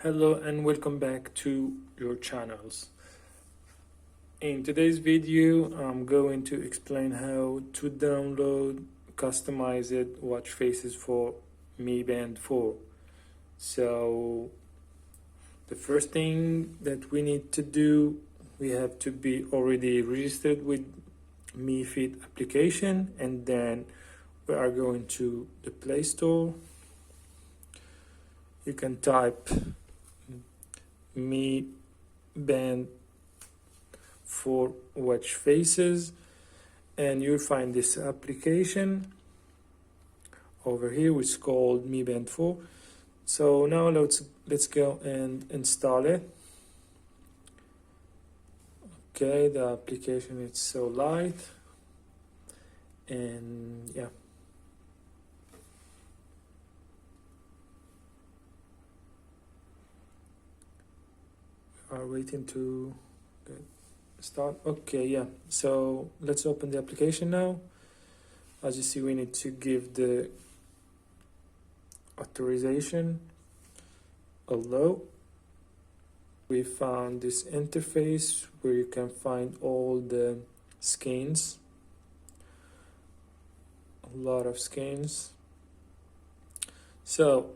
Hello and welcome back to your channels. In today's video, I'm going to explain how to download customized watch faces for Mi Band 4. So the first thing that we need to do, we have to be already registered with Mi Fit application, and then we are going to the Play Store. You can type Mi Band 4 watch faces and you'll find this application over here which is called Mi Band 4. So now let's go and install it. Okay, the application is so light, and yeah, are waiting to start. Okay, yeah, so let's open the application now. As you see, we need to give the authorization allow. We found this interface where you can find all the skins, a lot of skins. So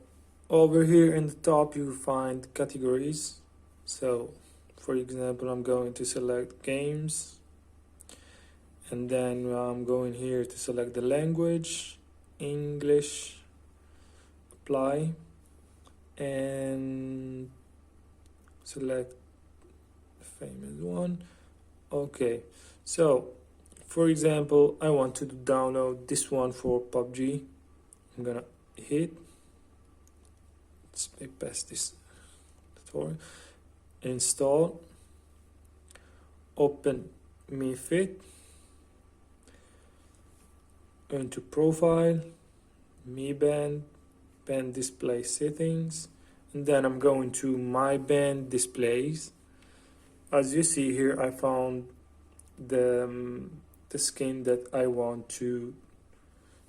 over here in the top you find categories. So for example, I'm going to select games, and then I'm going here to select the language, English, apply, and select the famous one. Okay, so for example, I want to download this one for PUBG. I'm gonna hit, let's bypass this tutorial, install, open Mi Fit, into profile, Mi Band, band display settings, and then I'm going to my band displays. As you see here, I found the skin that I want to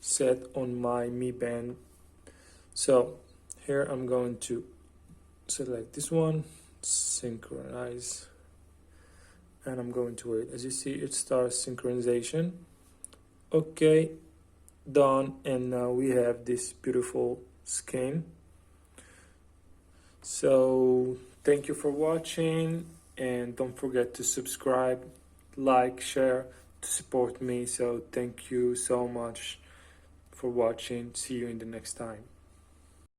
set on my Mi Band. So here I'm going to select this one, synchronize, and I'm going to wait. As you see, it starts synchronization. Okay, done, and now we have this beautiful skin. So thank you for watching, and don't forget to subscribe, like, share to support me. So thank you so much for watching. See you in the next time.